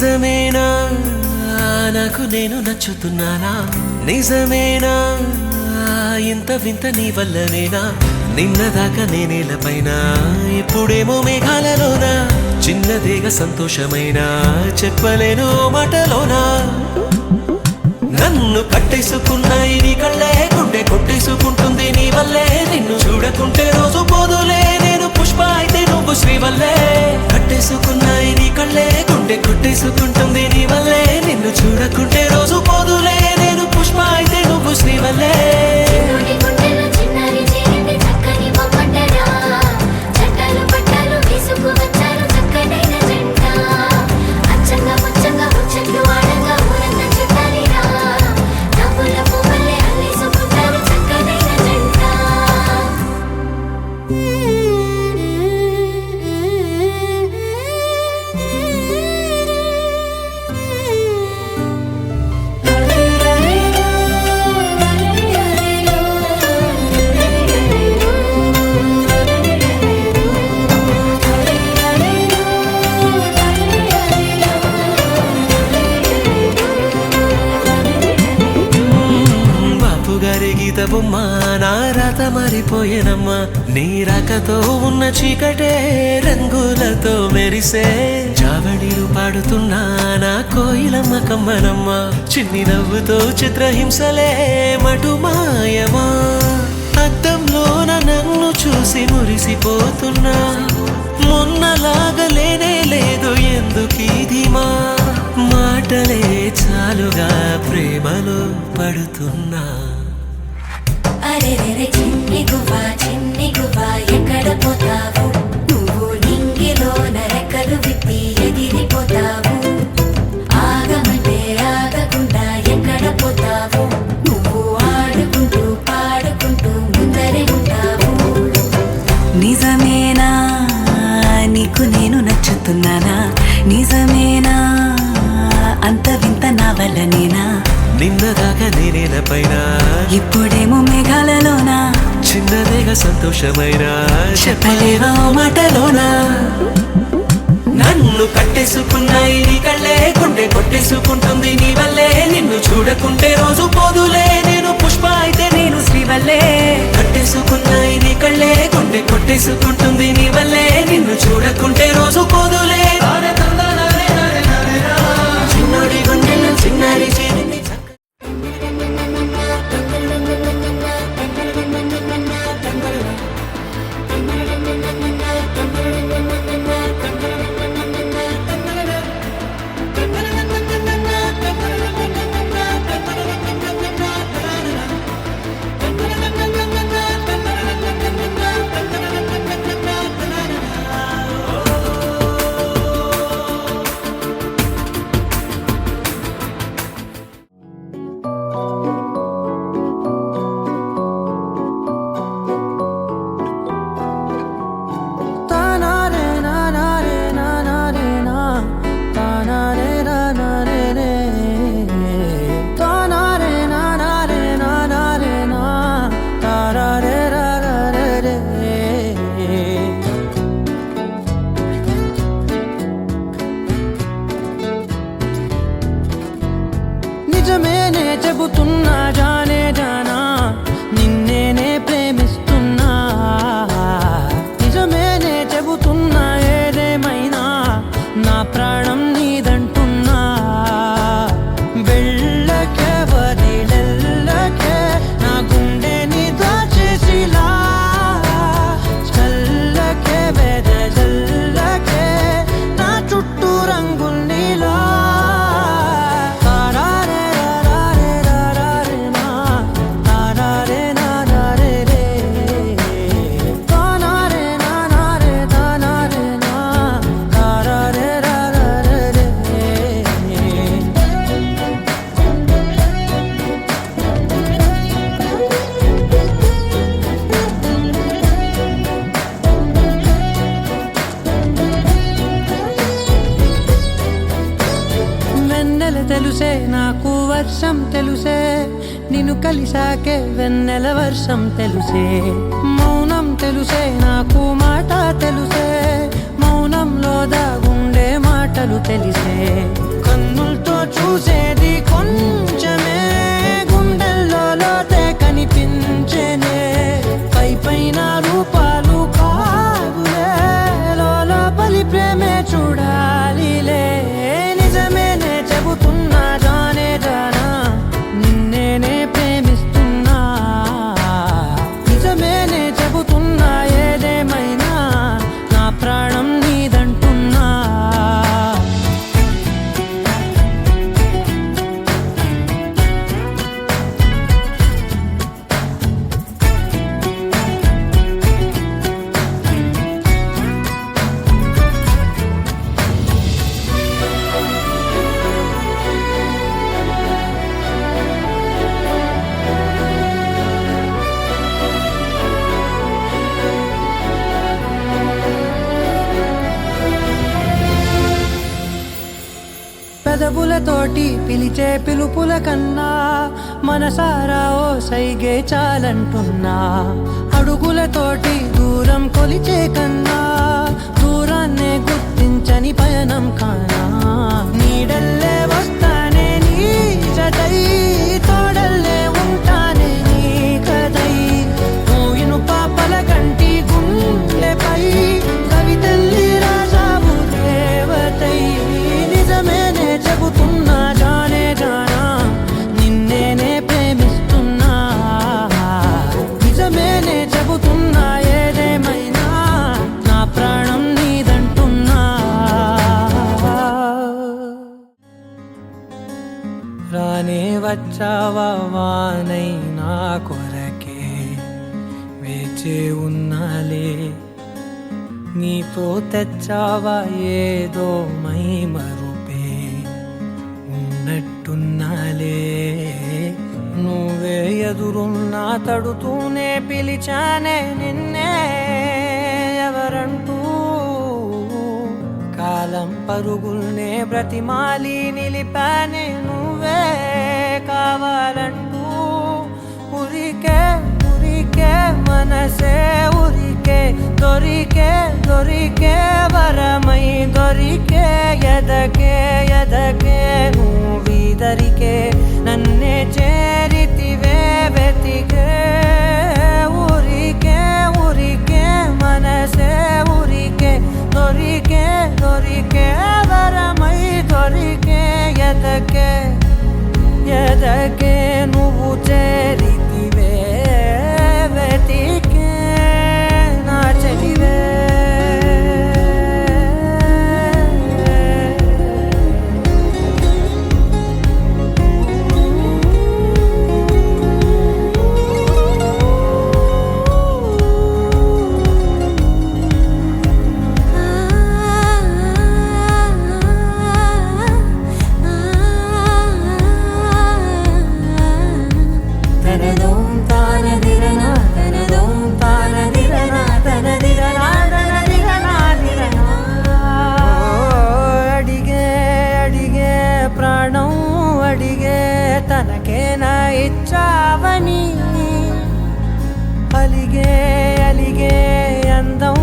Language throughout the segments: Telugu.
నిజమేనా నాకు నేను నచ్చుతున్నానా నిజమేనా ఇంత వింత నీ వల్లనేనా నిన్నదాకా నేనేలపైన ఇప్పుడేమో మేఘాలలోనా చిన్నదేగా సంతోషమైనా చెప్పలేను మాటలోనా నన్ను కట్టేసుకున్నాయి నీ కళ్ళే గుండె కొట్టేసుకుంటుంది నీ వల్లే నిన్ను చూడకుంటే రోజు పోదులే నేను పుష్ప అయితే నువ్వు శ్రీవల్లే కట్టేసుకున్నాయి నీ కళ్ళే గుండె కొట్టేసుకుంటుంది నీ వల్లే నిన్ను చూడకుంటే రోజు పోదులే నేను పుష్ప అయితే నువ్వు శ్రీవల్లే బొమ్మా నా రాత మారిపోయేనమ్మా నీ రాకతో ఉన్న చీకటే రంగులతో మెరిసే జావడిలు పాడుతున్నా నా కోయిలమ్మ కమ్మనమ్మ చిన్ని నవ్వుతో చిత్రహింసలే మటుమాయమా అద్దంలోన నన్ను చూసి మురిసిపోతున్నా మొన్నలాగా లేనే లేదు ఎందుకీదిమా మాటలే చాలుగా ప్రేమలో పడుతున్నా అరెరెరె చిన్ని గువ్వా ఎక్కడ పోతావు నువ్వు నింగిలోన రెక్కలు విప్పి ఎగిరిపోతావు ఆగమంటే ఆగకుండా ఎక్కడ పోతావు నువ్వు ఆడుకుంటూ పాడుకుంటూ ముందరే ఉంటావు నిజమేనా నీకు నేను నచ్చుతున్నానా నిజమేనా అంత వింత నా వల్లనేనా నిన్నదాకా నేనేలపైన ఇప్పుడేమో మేఘాలలోనా చిన్నదేగా సంతోషమైన చెప్పలేవా మాటలోనా నన్ను కట్టేసుకున్నాయి నీ కళ్ళే గుండె కొట్టేసుకుంటుంది నీ వల్లే నిన్ను చూడకుంటే రోజు పోదులే నేను పుష్ప అయితే నేను శ్రీవల్లే కట్టేసుకున్నాయి నీ కళ్ళే గుండె కొట్టేసుకుంటుంది నీ వల్లే నిన్ను చూడకుంటే రోజు పోదులే చిన్నోడి గుండెలు చిన్నారి చేరింది నిజమేనే చెబుతున్నా జానే జానా నిన్నేనే ప్రేమిస్తున్నా నిజమేనే చెబుతున్నా ఏదేమైనా నా ప్రాణం నీదంటున్నా వెళ్ళకే వదిలెల్లకే నా గుండెని దాచేసిలా చల్లకే వెదజల్లకే నా చుట్టూ రంగుల్నిలా తెలుసే నాకు వర్షం తెలుసే నిన్ను కలిసాకే వెన్నెల వర్షం తెలుసే మౌనం తెలుసే నాకు మాట తెలుసే మౌనంలో దాగుండే మాటలు తెలిసే కన్నులతో చూసేది కొంచెమే, గుండెల్లో లోతే కనిపించేనే. పైన రూపాలు కాదులే, లోపలి ప్రేమే చూడాలిలే. నిజమేనే చెబుతున్నా జానే జానా, నిన్నేనే ప్రేమిస్తున్నా. నిజమేనే చెబుతున్నా ఏదేమైనా నా ప్రాణం నీదంటున్నా. పెదవులతోటి పిలిచే పిలుపుల కన్నా మనసారా ఓ సైగే చాలంటున్నా. అడుగులతోటి దూరం కొలిచే కన్నా దూరాన్నే గుర్తించని పయనం కానా. నీడల్లే వస్తానే నీ జతై, తోడల్లే ఉంటానే నీ కదై. మోయిను పాపల కంటి గుండెపై కవితల్లి రాజావు దేవతై. నిజమేనే చెబుతున్నా జానే జానా, నిన్నేనే ప్రేమిస్తున్నా. నిజమేనే చెబుతున్నా ఏదేమైనా నా ప్రాణం నీదంటున్నా. రానే వచ్చావా వానై నా కొరకే, వేచే ఉన్నాలే. నీతో తెచ్చావా ఏదో మై మరుపే, ఉన్నట్టున్నాలే. నువ్వే ఎదురున్నా తడుతూనే పిలిచానే నిన్నే ఎవరంటూ. కాలం పరుగుల్నే బ్రతిమాలి నిలిపానే నువ్వే కావాలంటూ. ఉరికే ఉరికే మనసే ఉరికే, దొరికే దొరికే వరమై దొరికే. ఎదకే ఎదకే నువ్విదరికే, నన్నే చేరితివే వెతికే. ఊరికే ఊరికే మనసే ఉరికే, దొరికే దొరికే వరమై దొరికే. ఎదకే ఎదకే నువ్వు చేరితివే వెతికే నా చెలివే. తనకేనా ఇచ్చావని అలిగే అలిగే అందం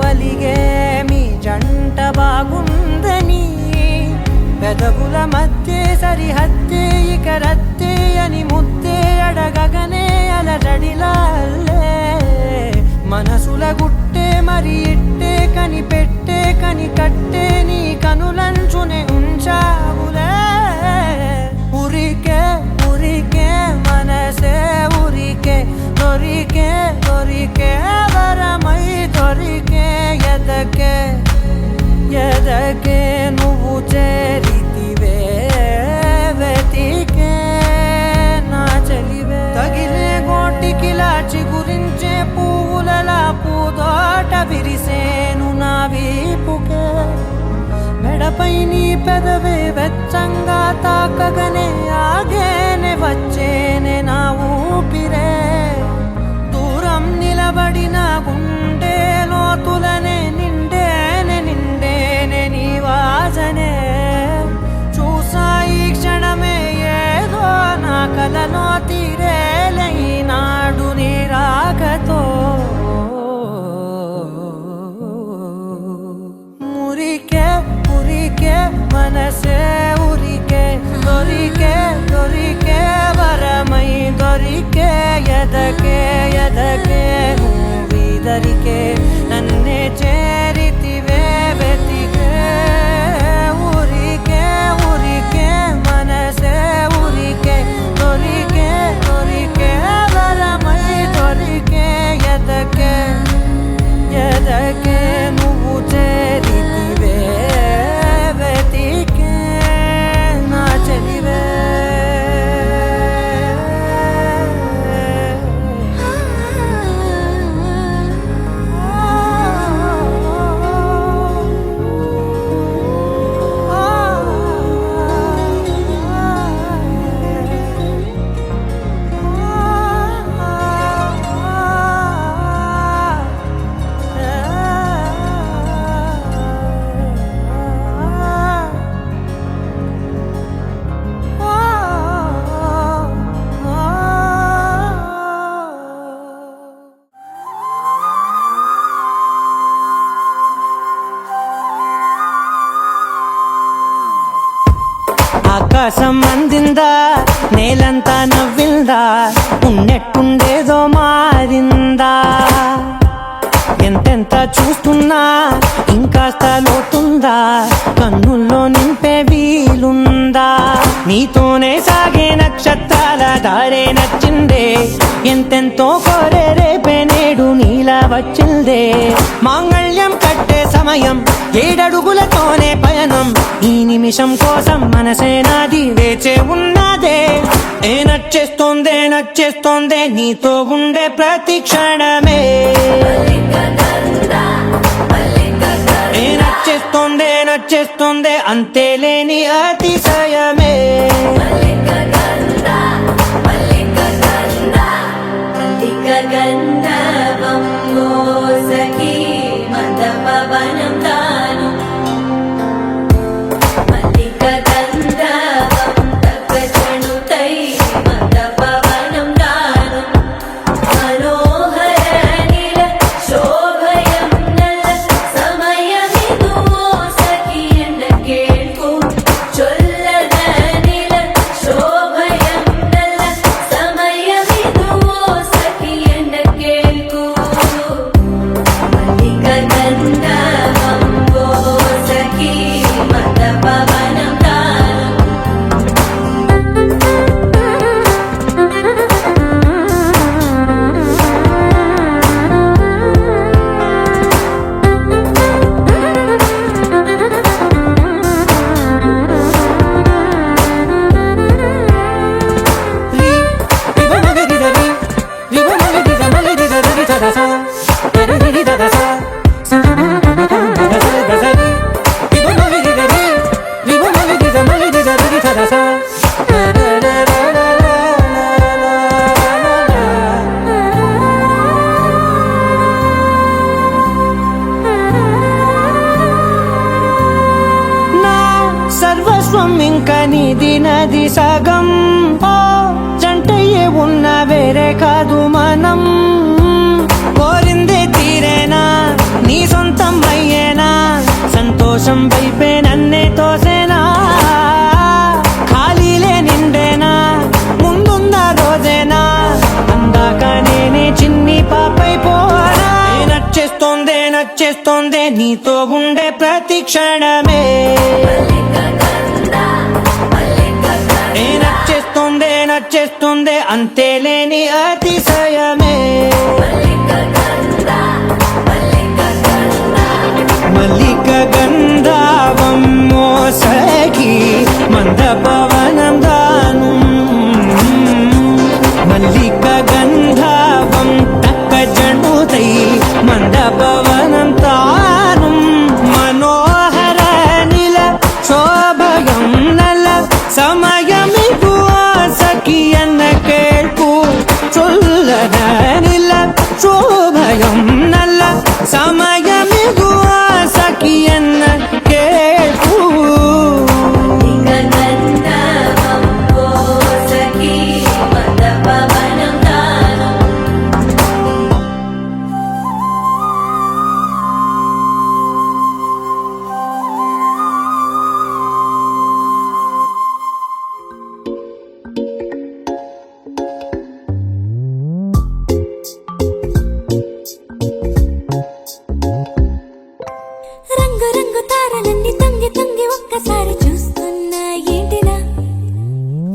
అలిగే మీ జంట బాగుందని. పెదవుల మధ్య సరిహద్దే ఇక రద్దే అని ముద్దే అడగగనే అలజడిలాలే. మనసుల గుట్టే మరి ఇట్టే కనిపెట్టే కని కట్టే నీ కనులంచునే ఉంచావులే. ఉరికే ఉరికే మనసే ఉరికే, దొరికే దొరికే వరమై దొరికే. ఎదకే ఎదకే నువ్వు చేరితివే వెతికే నా చెలివే. తగిలే గోటికిలా చిగురించే పువ్వులలా పూదోట విరిసేను నా వీపుకే. మెడపై నీ పెదవే వెచ్చంగా తాకగనే ఆగేనే వచ్చేనే నా ఊపిరే. దూరం నిలబడిన గుండె లోతులనే నిండేనే నిండేనే నీ వాసనే. చూసా ఈ క్షణమే ఏదో నా కలలో తీరేలే ఈనాడు నీ రాకతో. మురికే ఉరికే మనసే ఉరి కొరకే నువ్వు చేరితివే వెతికే నా చెలివే ఆకాశం అందిందా నేలంతా నవ్విందా ఉన్నట్టుండేదో మారిందా ఎంతెంత చూస్తున్నా ఇంకాస్త లోతుందా కన్నుల్లో నింపే వీలుందా నీతోనే సాగే నక్షత్రాల దారే నచ్చిందే ఎంతెంతో కోరే రేపే నేడు నీలా వచ్చిందే మాంగళ్యం కట్టే సమయం 7 అడుగులతోనే పయనం ఈ నిమిషం కోసం మనసే నాది వేచే ఉన్నదే నచ్చేస్తోందే నీతో ఉండే ప్రతి క్షణమే నచ్చేస్తోందే అంతేలేని అతిశయమే గంధర్వం సఖీ మందపవనం తాను మల్లిక గంధర్వం తగ్గచణుతై మందపవనం తాను మనోహర నీల శోభయం నల్ల సమయమిదు సఖీ ఎన్న కేಳ್ಕು చొల్లద నీల శోభయం నల్ల సమయమిదు సఖీ ఎన్న కేಳ್కు మల్లిక గంధర్వం సఖీ మందపవనం తాను నా సర్వస్వం ఇంకా నీది నది సగం ఓ జంటయ్యే ఉన్న వేరే కాదు మనం కోరిందే తీరేనా నీ సొంతం అయ్యేనా సంతోషం వైపే నన్నే తోసేనా ఖాళీలే నిండేనా ముందున్న రోజేనా అందాక నేనే చిన్ని పాపై పోనా నచ్చేస్తోందే నీతో ఉండే ప్రతి క్షణమే నచ్చేస్తోందే అంతేలేని అతిశయమే మల్లిక గంధర్వం సఖీ మందపవనం దాను మల్లిక గంధర్వం తక్కజణుతై మందపవనం తాను మనోహర నీల శోభయం నల్ల సమయమిదు సఖీ ఎన్న కేಳ್ಕು చొల్లద నీల శోభయం నల్ల సమయమిదు సఖీ ఎన్న కేಳ್కు గంధర్వం సఖీ మందపవనం తాను రంగు రంగు తారలన్నీ తొంగి తొంగి ఒక్కసారి చూస్తున్నా ఏంటిలా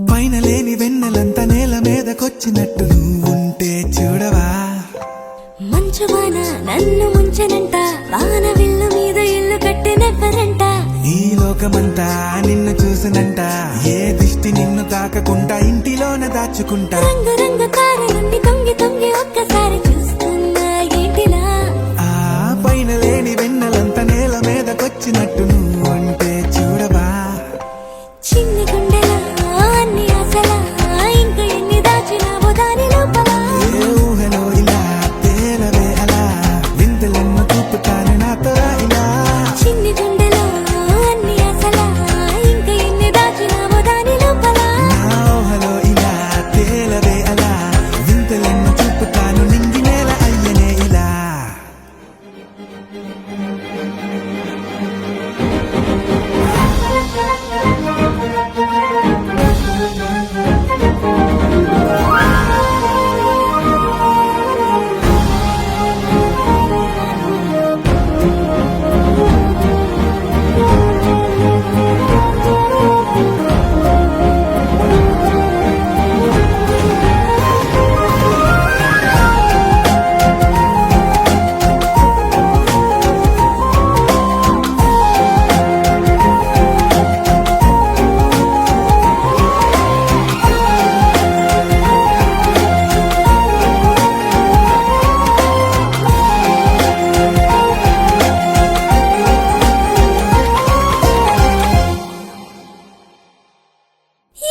పైన లేని వెన్నెలంతా నేల మీదకొచ్చినట్టు నువ్వుంటే చూడవా మంచువాన నన్ను ముంచనంట వాన విల్లు మీద ఇల్లు కట్టినెవ్వరంట ఈ లోకమంతా నిన్ను చూసినంట ఏ దిష్టి నిన్ను తాకకుండా ఇంటిలోన దాచుకుంటా రంగు రంగు తారలన్నీ తొంగి తొంగి ఒక్కసారి చూస్తున్నా ఏంటిలా ఆ పైన లేని వెన్నెలంత నేల మీదకొచ్చినట్టు నువ్వు అంటే చూడవా చిన్ని గుండెలా అన్ని ఆశలా ఇంకా ఎన్ని దాచినావో దాని లోపల ఏ ఊహలో ఇలా తేలవే అలా వింతలెన్నో చూపుతాను నాతో రా ఇలా చిన్ని గుండెలో అన్ని ఆశలా ఇంకా ఎన్ని దాచినావో దాని లోపల నా ఊహలో ఇలా తేలవే అలా వింతలెన్నో చూపుతాను నింగి నేల అయ్యనే ఇలా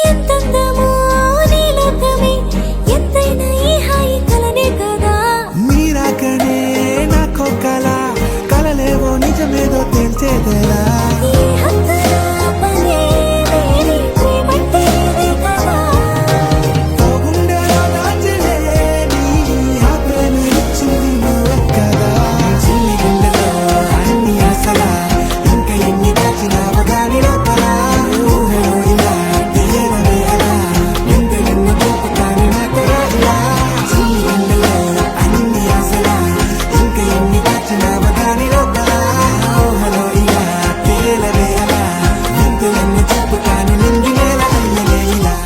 ఎంతందమో నీ లోకమే ఎంతైనా ఈ హాయి కలనే కదా మీరాకనే నాకో కల కలలేవో నిజమేదో తేల్చేదేలా ఈ హద్దుల పనే లేని ప్రేమంటే ఇదే కదా ఓ గుండెలో దాచలేని ఆ ప్రేమ ఇచ్చింది నువ్వే కదా చిన్ని గుండెలో అన్ని ఆశలా ఇంకా ఎన్ని దాచినావో దాని లోపల ఊహలో ఇలా తేలవే అలా వింతలెన్నో చూపుతాను నాతో రా ఇలా చిన్ని గుండెలో అన్ని ఆశలా ఇంకా ఎన్ని దాచినావో దాని లోపల ఊహలో ఇలా తేలవే అలా వింతలెన్నో చూపుతాను నింగి నేల అయ్యనే ఇలా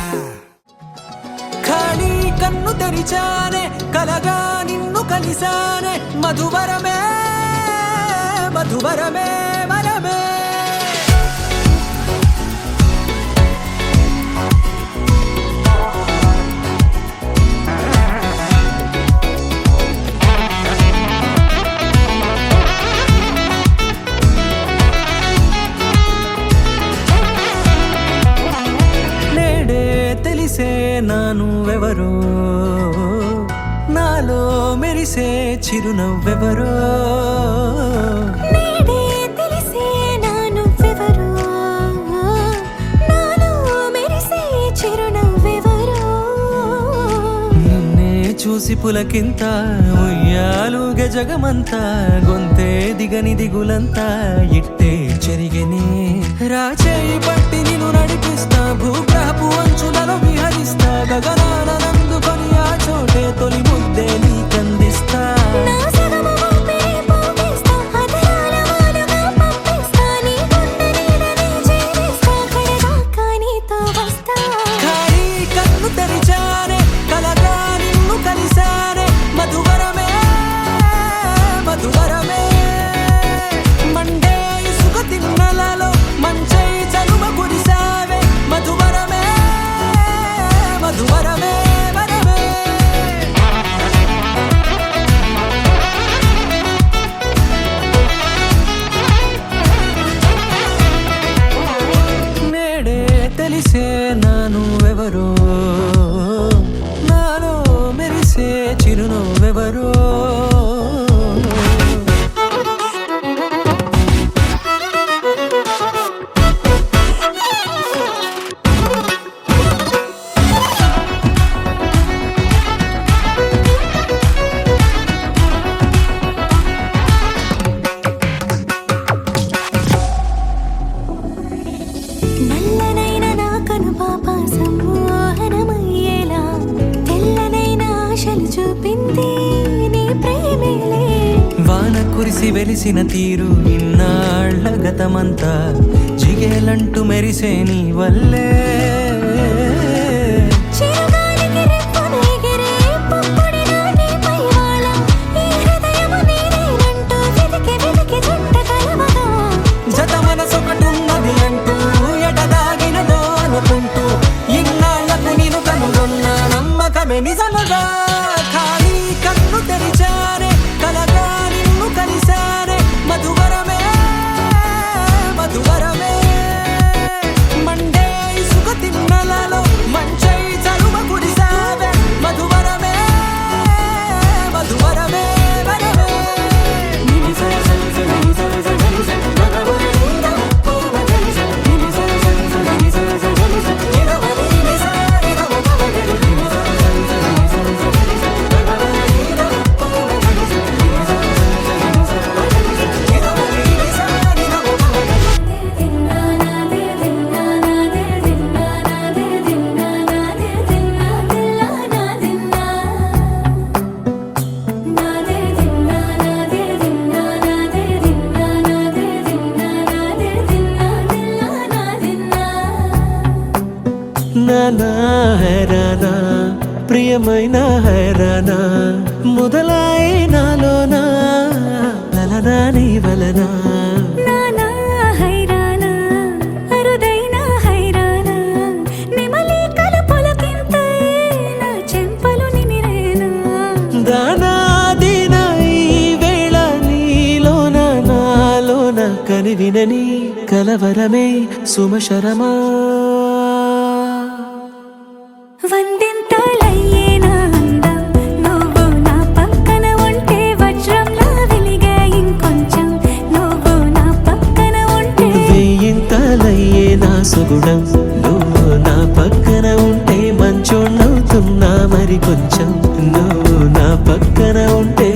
ఖాళీ కన్ను తెరిచానే కలగా నిన్ను కలిసానే మధువరమే మధువరమే వరమే నేడే తెలిసే నానువెవరో నాలో మెరిసే చిరునవ్వెవరో నేడే తెలిసే నా నువ్వెవరో నాలో మెరిసే చిరునవ్వెవరో నిన్నే చూసి పులకింత ఉయ్యాలుగ జగమంతా గొంతే దిగని దిగులంతా ఇట్టే చెరిగెనే రాచేయి పట్టి నిన్ను నడిపిస్తా భూగ్రహపు అంచులలో విహరిస్తా గగనాన నందుకొని ఆ చోటే తొలి ముద్దే నీకందిస్తా నా సగము ఊపిరి పోగేస్తా అదరాల వాలుగా పంపిస్తా నీ గుండె నీడనే చేరేస్తా కడదాకా నీతో వస్తా ఖాళీ కన్ను తెరిచానే కలగా నిన్ను కలిసానే మధువరమే మధువరమే మండే ఇసుక తిన్నలలో మంచై చలువ కురిసావే మధువరమే మధువరమే వరమే నేడే తెలిసే నానువెవరో నాలో మెరిసే చిరునవ్వెవరో నల్లనైన నా కనుపాప సమ్మోహనమయ్యేలా తెల్లనైన ఆశలు చూపింది నీ ప్రేమేలే వాన కురిసి వెలిసిన తీరు ఇన్నాళ్ల గతమంతా జిగేలంటూ మెరిసే నీ వల్లే చిరుగాలికి రెప్పున ఎగిరే పుప్పొడి నాటి పైవాళ ఈ హృదయము నీదేనంటూ వెతికి వెతికి ఏమైనా హైరానా మొదలాయే నాలోనా లలనా నీ వలనా నానా హైరానా అరుదైన హైరానా నెమలి కలుపులకింతై నా చెంపలు నిమిరేనా దానాదిన ఈ వేళ నీలోన నాలోన కనివినని కలవరమే సుమశరమా వందింతలయ్యేనా అందం నువ్వు నా పక్కన ఉంటే వజ్రంలా వెలిగే ఇంకొంచెం నువ్వు నా పక్కన ఉంటే వెయ్యింతలయ్యే నా సుగుణం నువ్వు నా పక్కన ఉంటే మంచోణ్ణవుతున్నా మరి కొంచెం నువ్వు నా పక్కన ఉంటే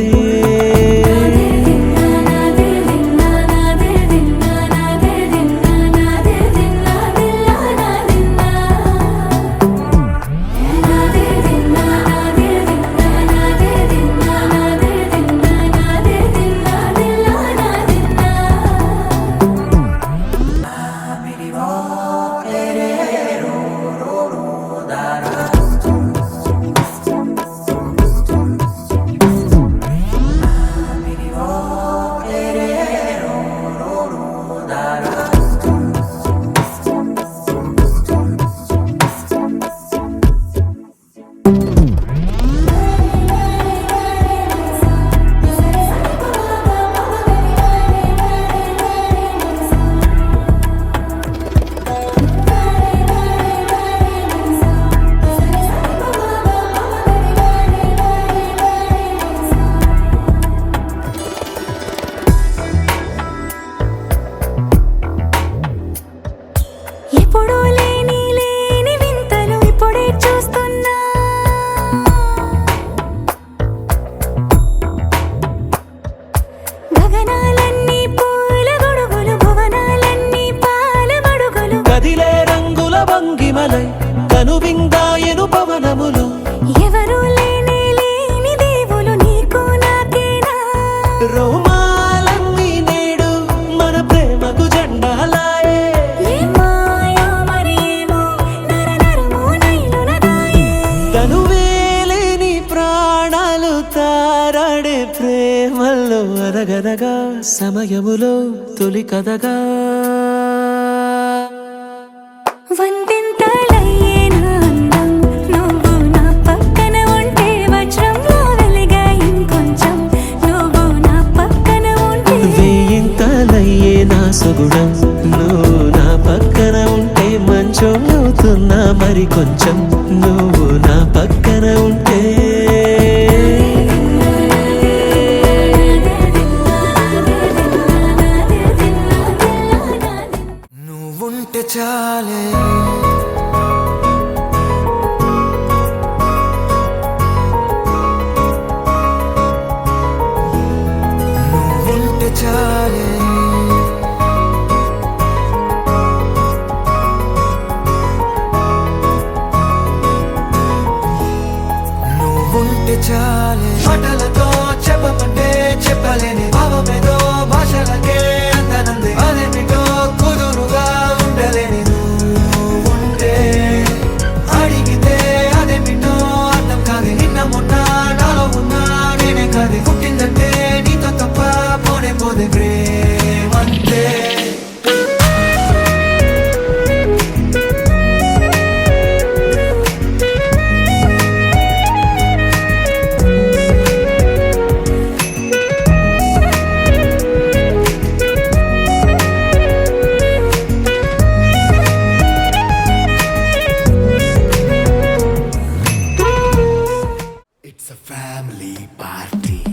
ఎప్పుడూ లేని లేని వింతలు ఇప్పుడే చూస్తున్నా గగనాలన్నీ పూల గొడుగులు భువనాలన్నీ పాల మడుగులు కదిలే రంగుల భంగిమలై కనువిందాయను పవనములు ఎవరూ లేని లేని దేవులు నీకు నాకేనా రోమాలన్నీ నేడు మన ప్రేమకు జెండాలాయే ఏ మాయో మరి ఏమో నరనరమో నైలునదాయే తనువేలేని ప్రాణాలు తారాడే ప్రేమల్లో అనగనగా సమయములో తొలి కథగా వందింతలయ్యేనా అందం నువ్వు నా పక్కన ఉంటే వజ్రంలా వెలిగే ఇంకొంచెం నువ్వు నా పక్కన ఉంటే వెయ్యింతలయ్యే నా సుగుణం నువ్వు నా పక్కన ఉంటే మంచోళ్ళవుతున్నా మరి కొంచెం నువ్వు నా పక్కన ఉంటే నువ్వుంటే చాలే నువ్వుంటే చాలే నువ్వుంటే చాలే మాటలతో చెప్పమంటే చెప్పలేని భావమేదో భాషలకే అందనంది అదేమిటో కుదురుగా ఉండలేని నువ్వుంటే అడిగితే అదేమిటో అర్థం కాదు నిన్న మొన్న నాలో ఉన్నా నేనే కాదు పుట్టిందంటే నీతో తప్ప పోనే పోదే ప్రేమంతే It's a family party.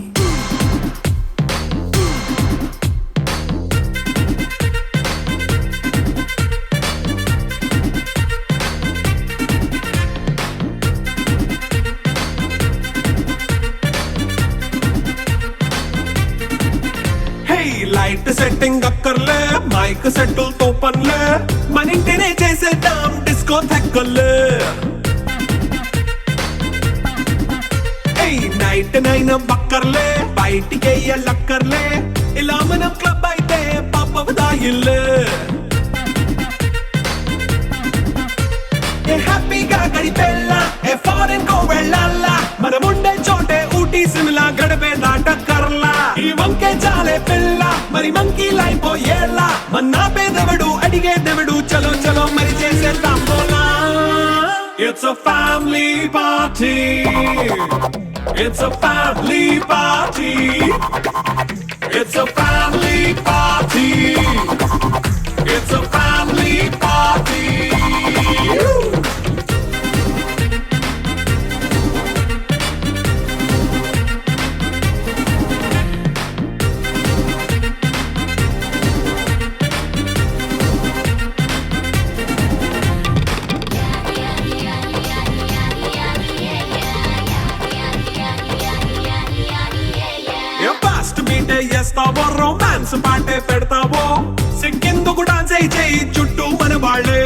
Light setting అక్కర్లే మైక్ సెట్టుల్ తో పనులే మన ఇంటినే చేసేద్దాం డిస్కో థెక్కర్లే నైట్ నైన్ బక్కర్లే బయటికి లక్కర్లే ఇలా మనం క్లబ్ అయితే పాపదాయిల్లే హ్యాపీగా గడిపెళ్ళ ఫారెన్ కో వెళ్ళాలా మనముండే చోటే ఊటీ సిమ్లా గడపే దాట కర్లా ఈ వంకే చాలే పిల్ల మరి మంకీ లైఫ్ ఏళ్ళ మన్నా పేదవడు అడిగేదెవడు చలో చలో మరి చేసేద్దాం పోలా It's a family party. It's a family party. It's a family party. It's a family party. Fast బీటే చేస్తావో రొమాన్స్ పాటే పెడతావో సిక్కెందుకు డాన్స్ అయి చేయి చుట్టూ మన వాళ్ళే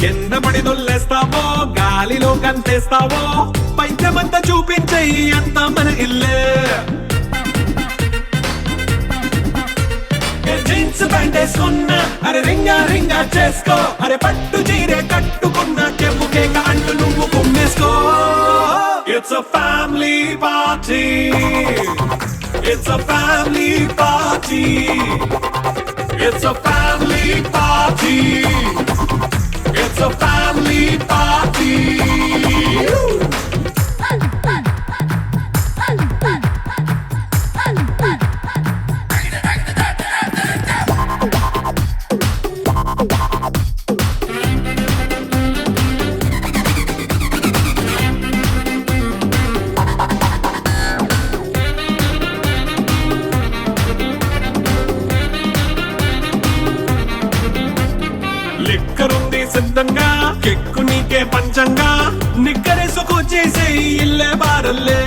కింద పడి దొల్లేస్తావో గాలిలో కంతేస్తావో పైద్యమంతా చూపించేయి అంతా మన ఇల్లే జీన్స్ ప్యాంట్ వేసుకున్నా అరే రింగా రింగా చేసుకో అరే పట్టు చీరే కట్టుకున్నా చెప్పుకే కాంటు నువ్వు కుమ్మేసుకో It's a family party. It's a family party. It's a family party. It's a family party. లిక్కరుంది సిద్ధంగా కెక్కు నీకే పంచంగా నిక్కరేసుకు చేసే ఇల్లే బారల్లే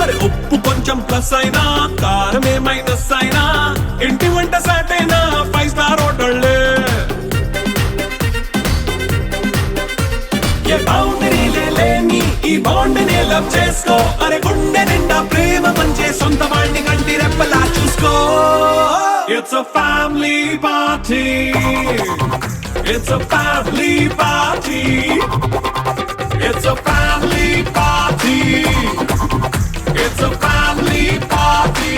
అరే ఉప్పు కొంచెం ప్లస్ అయినా కారమే మైనస్ అయినా ఇంటి వంట సాటైనా 5 స్టార్ హోటళ్ళే ఏ బౌండరీ లేని ఈ బాండ్ని లవ్ చేసుకో అరే గుండె నిండా ప్రేమ పంచే సొంత వాణ్ణి కంటి రెప్పలా చూసుకో It's a family party. It's a family party. It's a family party. It's a family party.